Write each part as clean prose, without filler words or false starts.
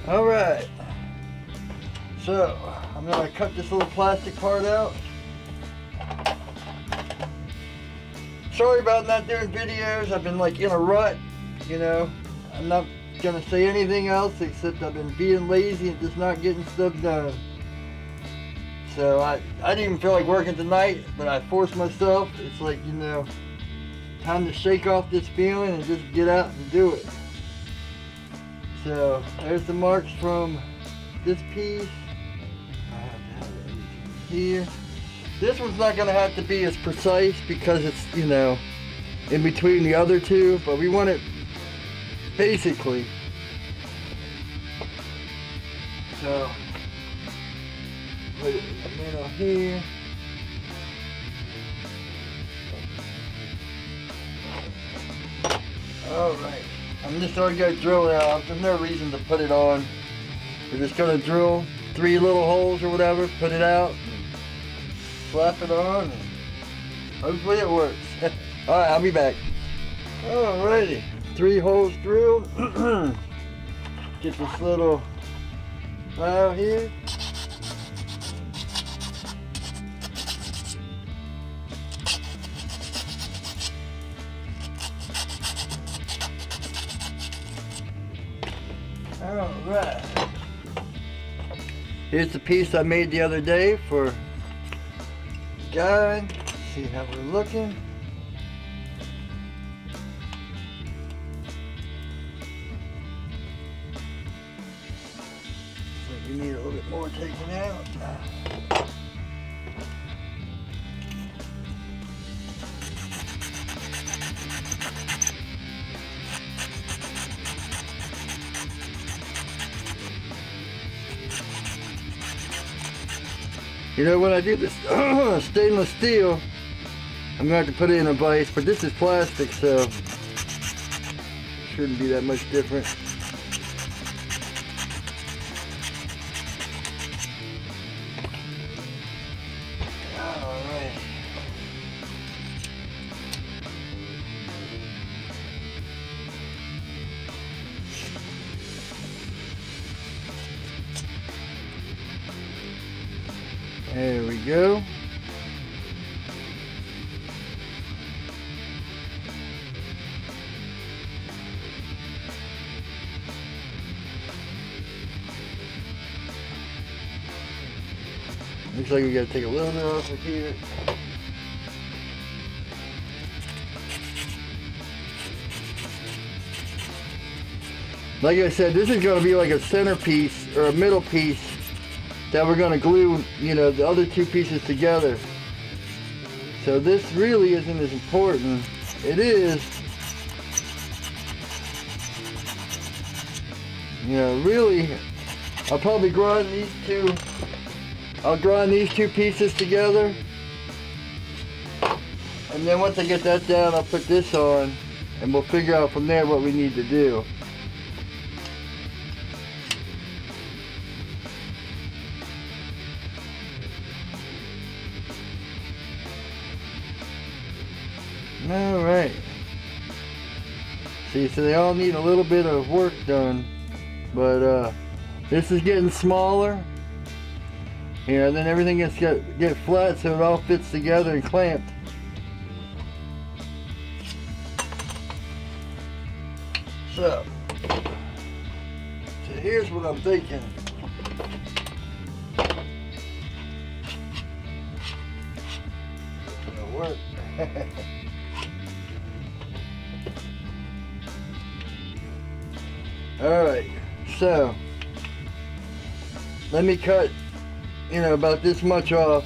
Alright, so I'm going to cut this little plastic part out. Sorry about not doing videos. I've been like in a rut, you know. I'm not going to say anything else except I've been being lazy and just not getting stuff done. So I didn't even feel like working tonight, but I forced myself. It's like, you know, time to shake off this feeling and just get out and do it. So there's the marks from this piece. I have to have everything here. This one's not going to have to be as precise because it's, you know, in between the other two, but we want it basically. So put it in the middle here. Alright, I'm just already going to drill it out. There's no reason to put it on. We're just going to drill 3 little holes or whatever, put it out, slap it on, and hopefully it works. Alright, I'll be back. Alrighty, 3 holes drilled. Get this little file here. Alright, here's the piece I made the other day for guide. See how we're looking. So we need a little bit more taken out. You know, when I do this stainless steel, I'm going to have to put it in a vise, but this is plastic, so it shouldn't be that much different. Alright. There we go. Looks like we gotta take a little bit off of here. Like I said, this is gonna be like a centerpiece or a middle piece that we're going to glue, you know, the other 2 pieces together. So this really isn't as important. It is, you know, really, I'll probably grind these 2, I'll grind these 2 pieces together. And then once I get that down, I'll put this on and we'll figure out from there what we need to do. Alright. See, so they all need a little bit of work done. But this is getting smaller. Here, and then everything gets get flat so it all fits together and clamped. So here's what I'm thinking. It'll work. Alright, so let me cut, you know, about this much off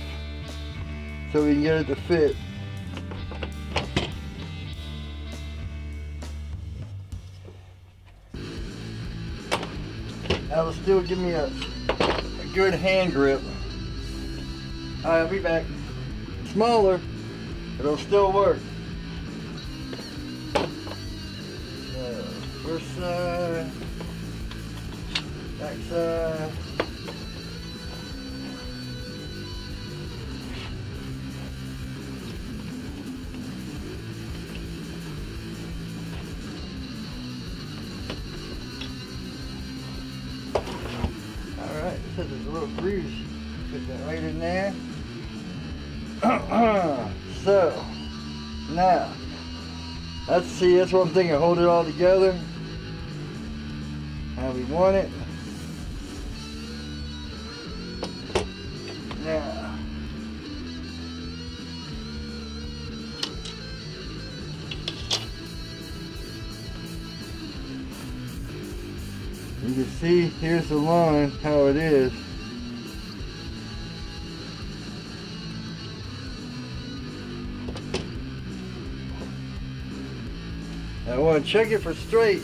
so we can get it to fit. That'll still give me a good hand grip. Alright, I'll be back. Smaller, but it'll still work. So, first side, back side. because there's a little grease. Put that right in there. So, now, let's see, that's what I'm thinking, hold it all together. How we want it. Now, you can see, here's the line, how it is. I want to check it for straight.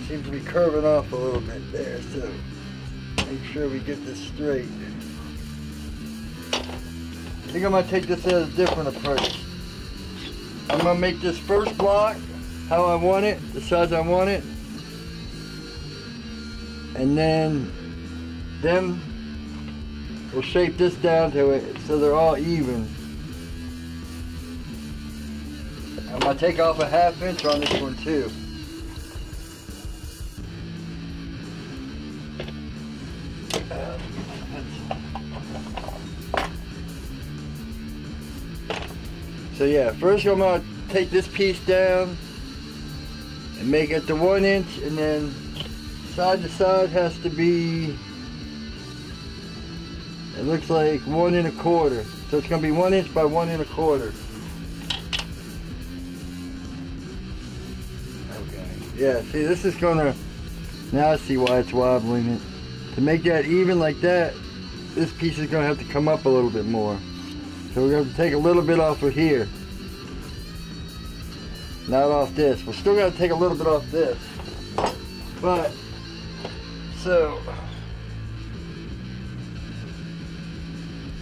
Seems to be curving off a little bit there, so make sure we get this straight. I think I might take this as a different approach. I'm going to make this first block how I want it, the size I want it. And then we'll shape this down to it so they're all even. I'm going to take off a 1/2 inch on this one too. So yeah, first I'm going to take this piece down and make it to 1 inch, and then side to side has to be, it looks like 1 1/4. So it's going to be 1 inch by 1 1/4. Okay. Yeah, see, this is going to, now I see why it's wobbling it. To make that even like that, this piece is going to have to come up a little bit more. So we're going to take a little bit off of here. Not off this. We're still going to take a little bit off this. But, so,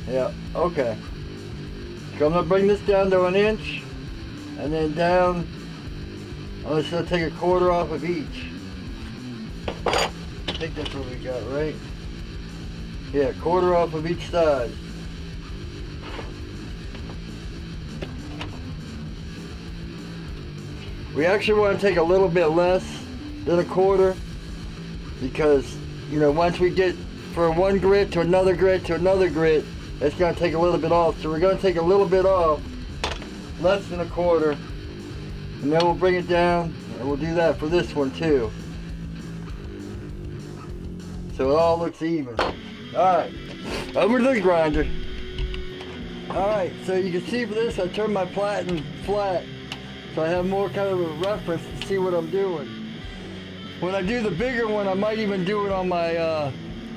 yeah, okay. So I'm going to bring this down to 1 inch. And then down, I'm just going to take a 1/4 off of each. I think that's what we got, right? Yeah, 1/4 off of each side. We actually want to take a little bit less than a 1/4 because, you know, once we get from one grit to another grit to another grit, it's going to take a little bit off. So we're going to take a little bit off, less than a 1/4, and then we'll bring it down, and we'll do that for this one too. So it all looks even. Alright, over to the grinder. Alright, so you can see for this, I turned my platen flat. So I have more kind of a reference to see what I'm doing. When I do the bigger one, I might even do it on my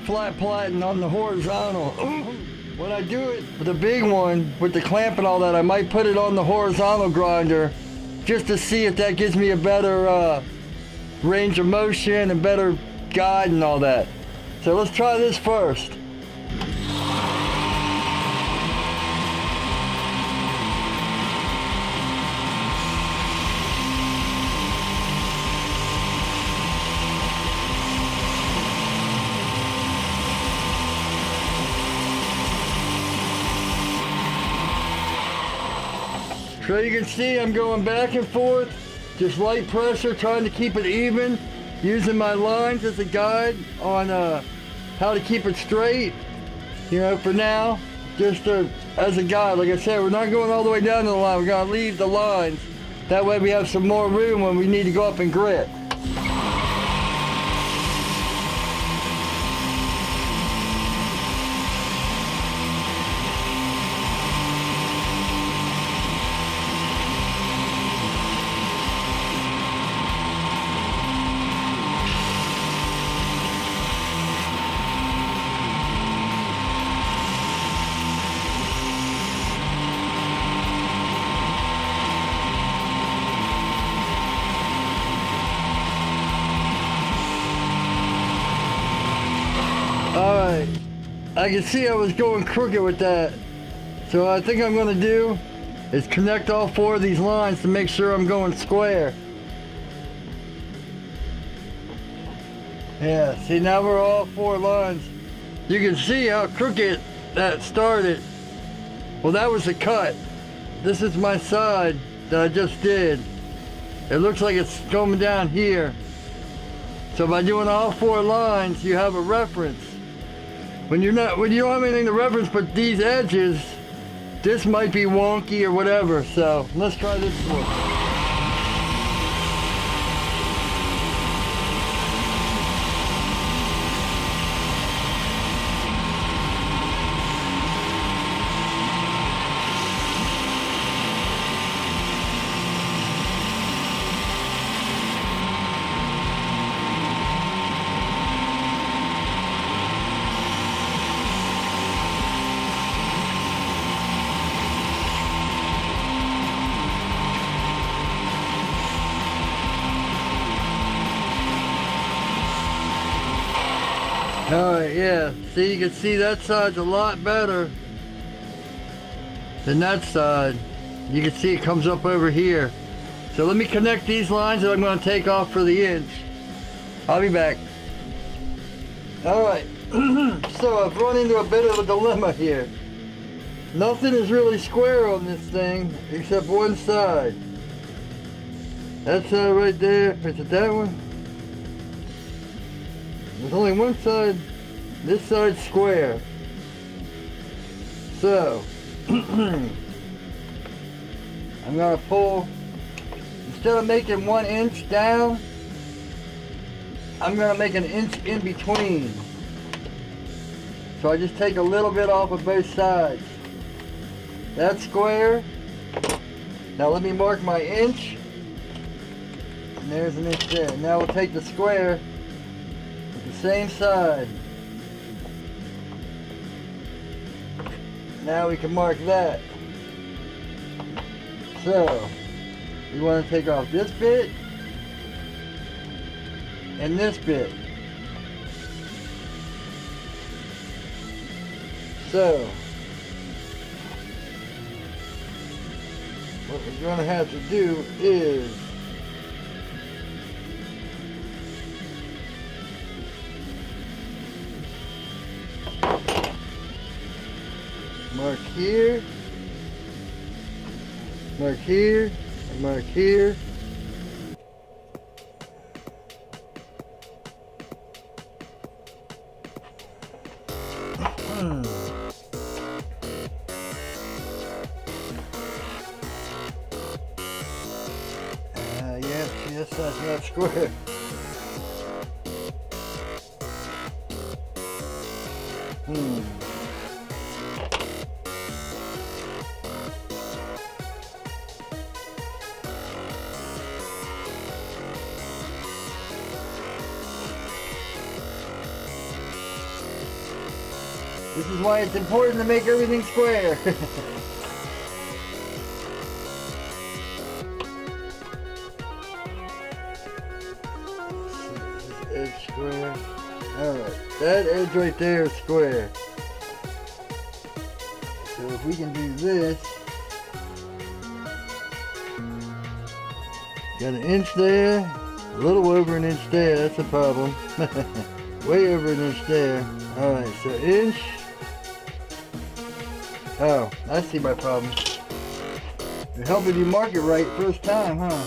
flat platen on the horizontal. When I do it for the big one, with the clamp and all that, I might put it on the horizontal grinder just to see if that gives me a better range of motion and better guide and all that. So let's try this first. So you can see I'm going back and forth, just light pressure, trying to keep it even, using my lines as a guide on how to keep it straight. You know, for now, just as a guide. Like I said, we're not going all the way down to the line. We're going to leave the lines. That way we have some more room when we need to go up and grit. Alright, I can see I was going crooked with that. So what I think I'm going to do is connect all 4 of these lines to make sure I'm going square. Yeah, see, now we're all 4 lines. You can see how crooked that started. Well, that was the cut. this is my side that I just did. It looks like it's coming down here. So by doing all 4 lines, you have a reference. When you don't have anything to reference but these edges, this might be wonky or whatever. So let's try this one. Alright, yeah. See, you can see that side's a lot better than that side. You can see it comes up over here. So let me connect these lines that I'm going to take off for the inch. I'll be back. Alright, so I've run into a bit of a dilemma here. Nothing is really square on this thing except one side. That side right there, is it that one? There's only one side, this side's square. So, I'm gonna pull, instead of making 1 inch down, I'm gonna make an inch in between. So I just take a little bit off of both sides. That's square. Now let me mark my inch. And there's an inch there. Now we'll take the square, same side. Now we can mark that. So we want to take off this bit and this bit. So what we're going to have to do is mark here, mark here, and mark here. Yeah, see, this side's not square. This is why it's important to make everything square. Edge square. Alright, that edge right there is square. So if we can do this, got an inch there, a little over an inch there, that's a problem. Way over an inch there. Alright, so inch. Oh, I see my problem. It helped if you mark it right first time, huh?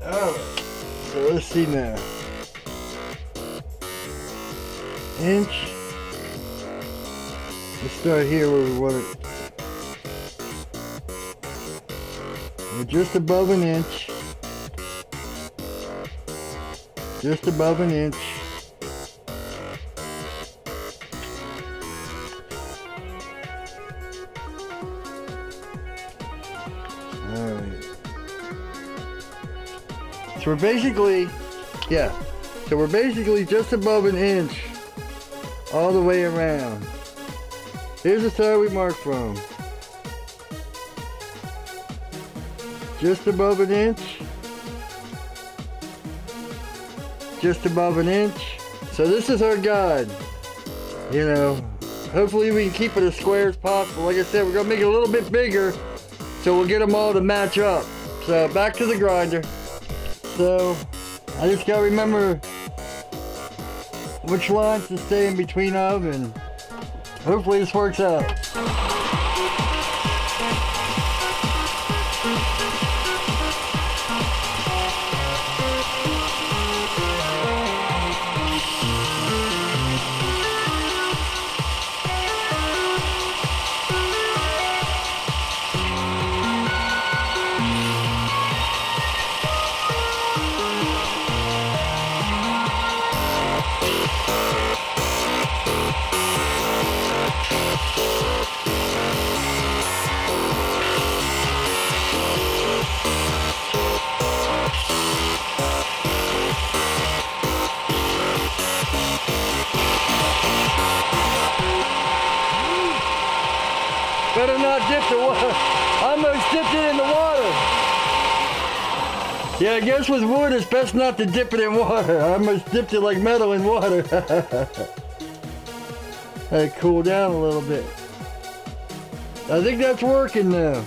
Alright, so let's see now. Inch. Let's start here where we want it. We're just above an inch. Just above an inch. Alright. So we're basically, yeah. So we're basically just above an inch all the way around. Here's the side we marked from. Just above an inch. Just above an inch. So this is our guide. You know, hopefully we can keep it as square as possible. Like I said, we're gonna make it a little bit bigger so we'll get them all to match up. So back to the grinder. So I just gotta remember which lines to stay in between of, and hopefully this works out. Better not dip the water. I almost dipped it in the water. Yeah, I guess with wood, it's best not to dip it in water. I almost dipped it like metal in water. Let it cool down a little bit. I think that's working now.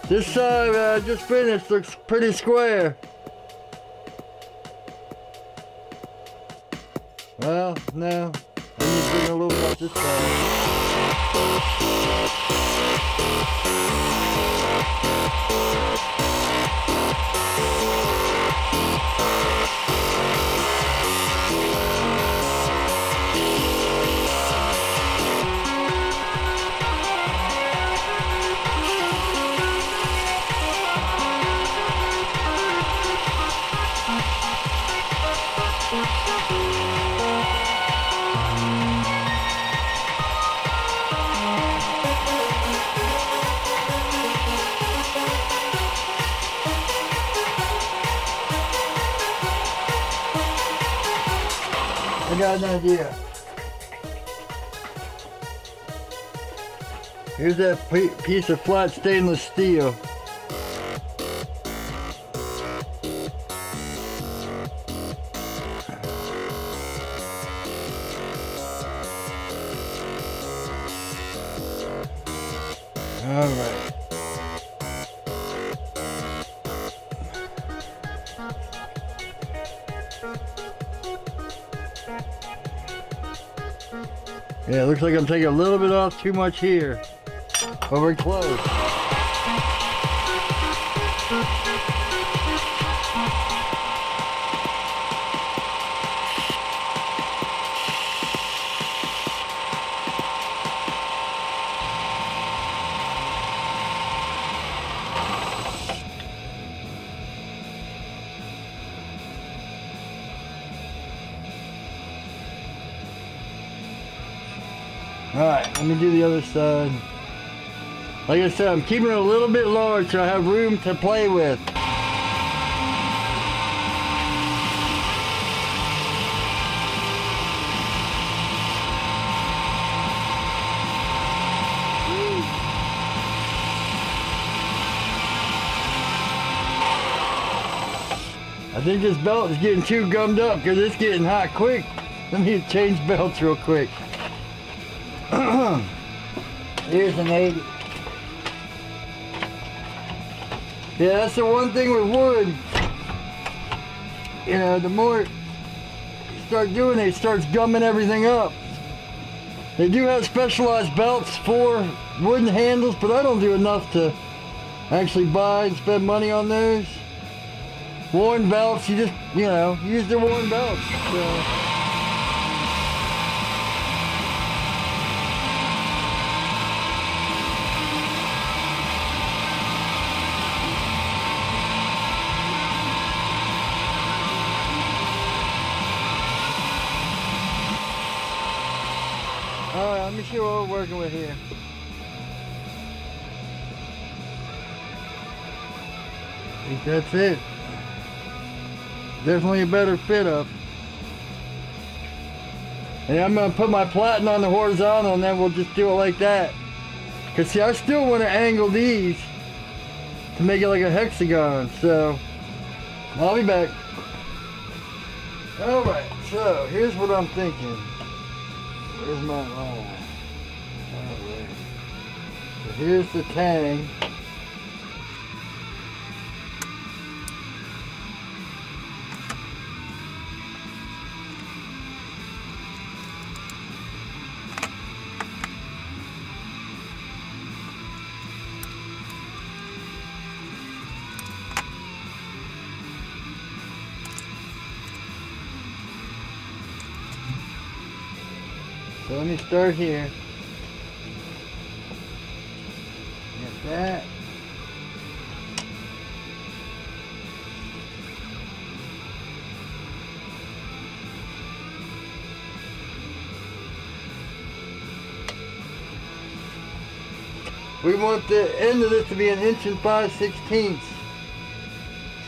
This side I just finished looks pretty square. Well, no. I need to bring a little up this side. I got an idea. Here's that piece of flat stainless steel. All right. Yeah, it looks like I'm taking a little bit off too much here. But we're close. Alright, let me do the other side. Like I said, I'm keeping it a little bit large so I have room to play with. I think this belt is getting too gummed up because it's getting hot quick. Let me change belts real quick. Here's an 80. Yeah, that's the one thing with wood. You know, the more you start doing it, it starts gumming everything up. They do have specialized belts for wooden handles, but I don't do enough to actually buy and spend money on those. Worn belts, you just, you know, use the worn belts. So. Alright, let me see what we're working with here. I think that's it. Definitely a better fit up. And I'm going to put my platen on the horizontal and then we'll just do it like that. Because see, I still want to angle these to make it like a hexagon. So, I'll be back. Alright, so here's what I'm thinking. Where's my line? Alright. So here's the tang. So let me start here. Get that. We want the end of this to be 1 5/16 inches.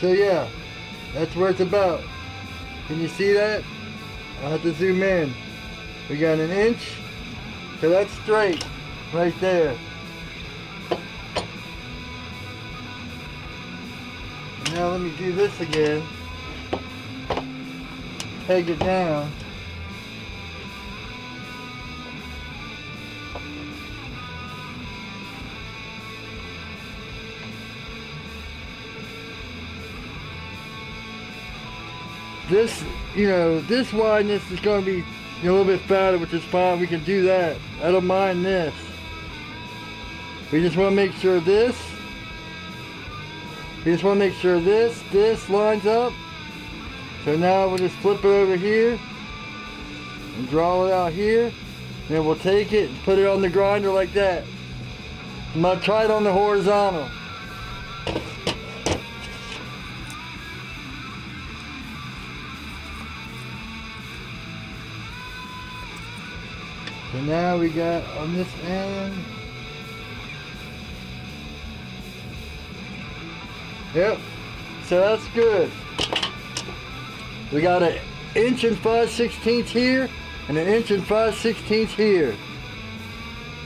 So yeah, that's where it's about. Can you see that? I'll have to zoom in. We got 1 inch, so that's straight right there. Now let me do this again. Peg it down. This, this wideness is going to be a little bit fatter, which is fine. We can do that. I don't mind this. We just want to make sure this lines up. So now we'll just flip it over here and draw it out here. Then we'll take it and put it on the grinder like that. I'm going to try it on the horizontal. So now we got on this end. Yep. So that's good. We got 1 5/16 inches here and 1 5/16 inches here.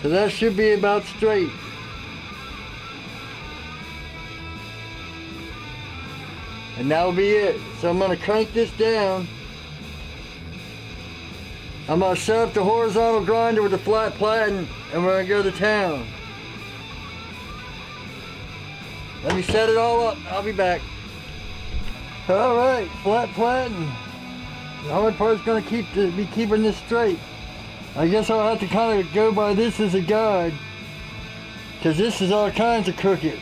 So that should be about straight. And that'll be it. So I'm going to crank this down. I'm going to set up the horizontal grinder with the flat platen and we're going to go to town. Let me set it all up. I'll be back. Alright, flat platen. The hard part's going to be keeping this straight. I guess I'll have to kind of go by this as a guide, because this is all kinds of crooked.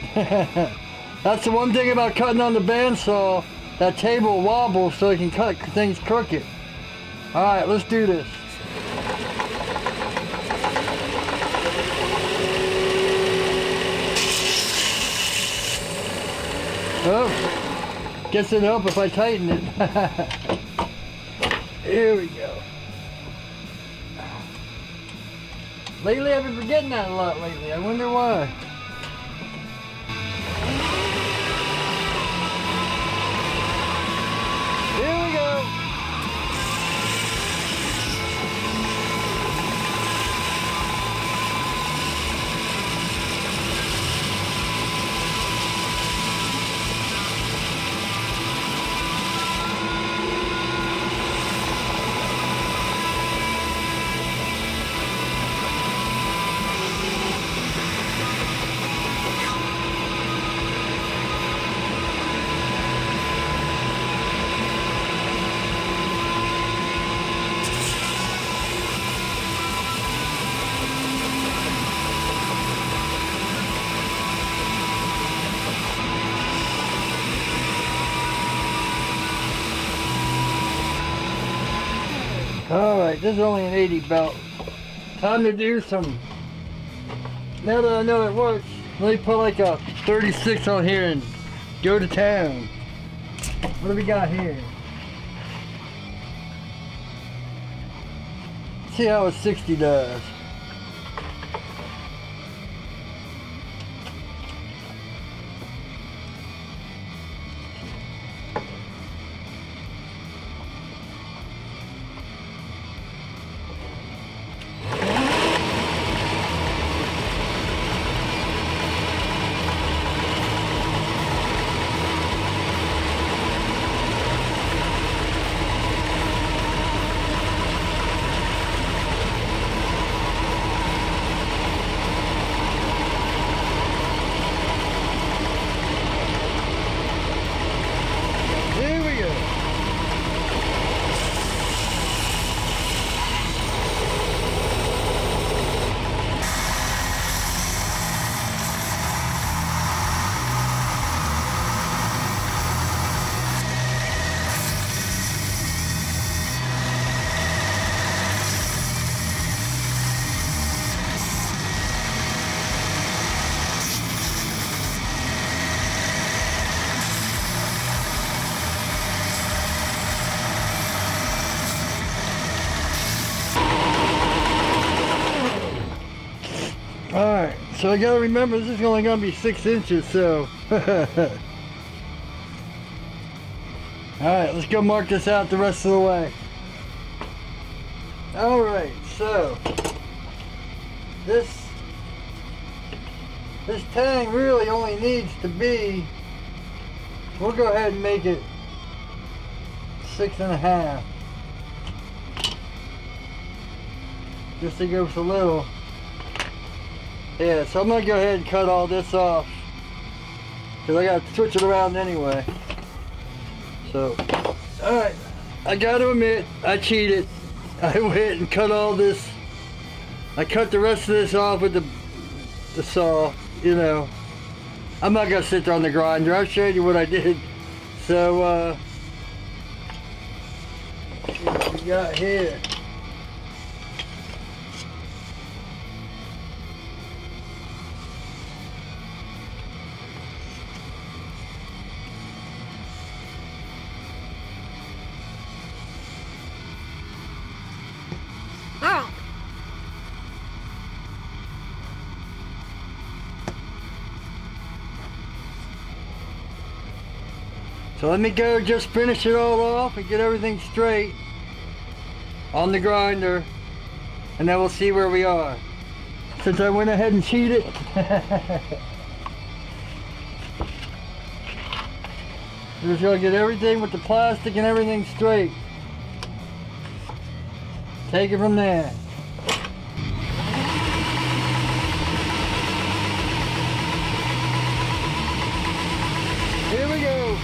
That's the one thing about cutting on the bandsaw. That table wobbles so it can cut things crooked. Alright, let's do this. Oh, guess it'll help if I tighten it. Here we go. Lately I've been forgetting that a lot lately. I wonder why. Here we go. Alright, this is only an 80 belt. Time to do some, now that I know it works, let me put like a 36 on here and go to town. What do we got here? See how a 60 does. So I gotta remember this is only gonna be 6 inches, so. Alright, let's go mark this out the rest of the way. Alright, so this tang really only needs to be, we'll go ahead and make it 6.5. Just to give us a little. Yeah, so I'm gonna go ahead and cut all this off because I gotta switch it around anyway. So, alright, I gotta admit, I cheated. I went and cut all this. I cut the rest of this off with the saw, you know. I'm not gonna sit there on the grinder. I'll show you what I did. So, let's see what we got here. So let me go just finish it all off and get everything straight on the grinder, and then we'll see where we are. Since I went ahead and cheated. Just gonna get everything with the plastic and everything straight. Take it from there. Here we go.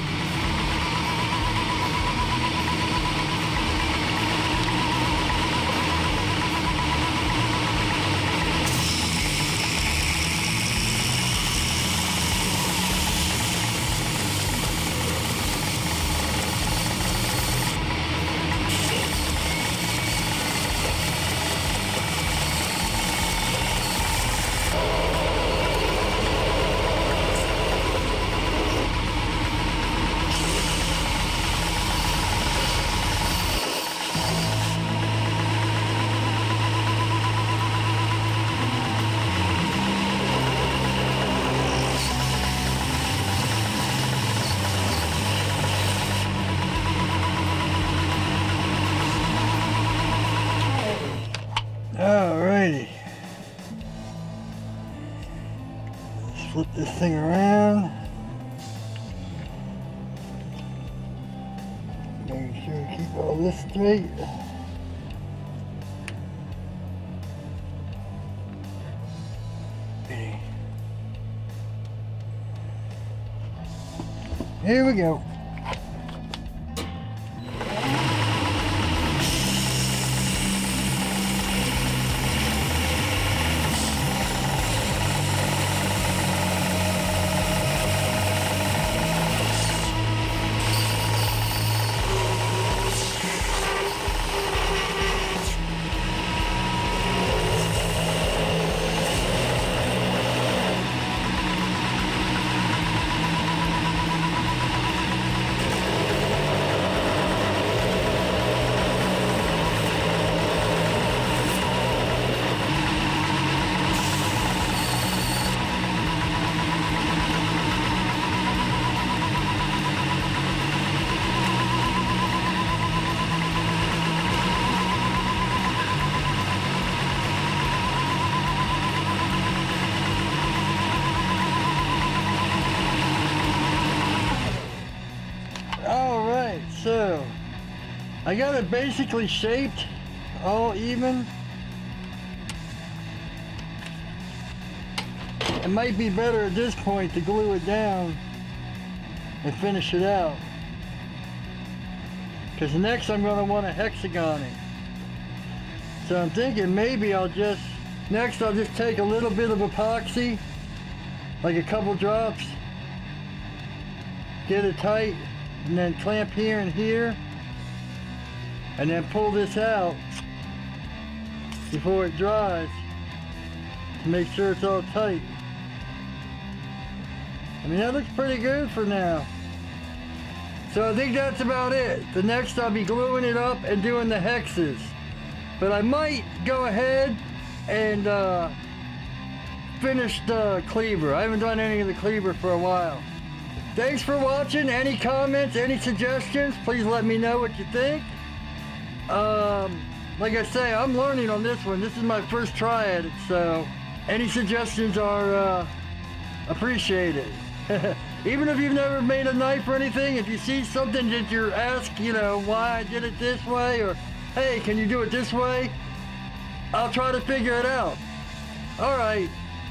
Alrighty. Let's flip this thing around. Make sure to keep all this straight. Here we go. So I got it basically shaped, all even. It might be better at this point to glue it down and finish it out, because next I'm going to want to hexagon it. So I'm thinking maybe I'll just take a little bit of epoxy, like a couple drops, get it tight, and then clamp here and here, and then pull this out before it dries to make sure it's all tight. I mean, that looks pretty good for now. So I think that's about it. The next I'll be gluing it up and doing the hexes. But I might go ahead and finished cleaver. I haven't done any of the cleaver for a while. Thanks for watching. Any comments, any suggestions, please let me know what you think. Like I say, I'm learning on this one. This is my first try at it, so any suggestions are appreciated. Even if you've never made a knife or anything, if you see something that you're asked, you know, why I did it this way, or hey, can you do it this way? I'll try to figure it out. Alright,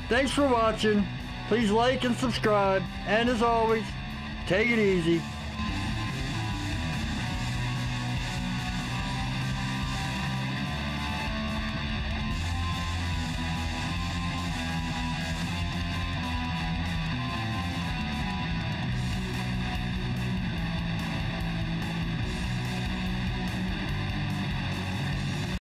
thanks for watching. Please like and subscribe, and as always, take it easy.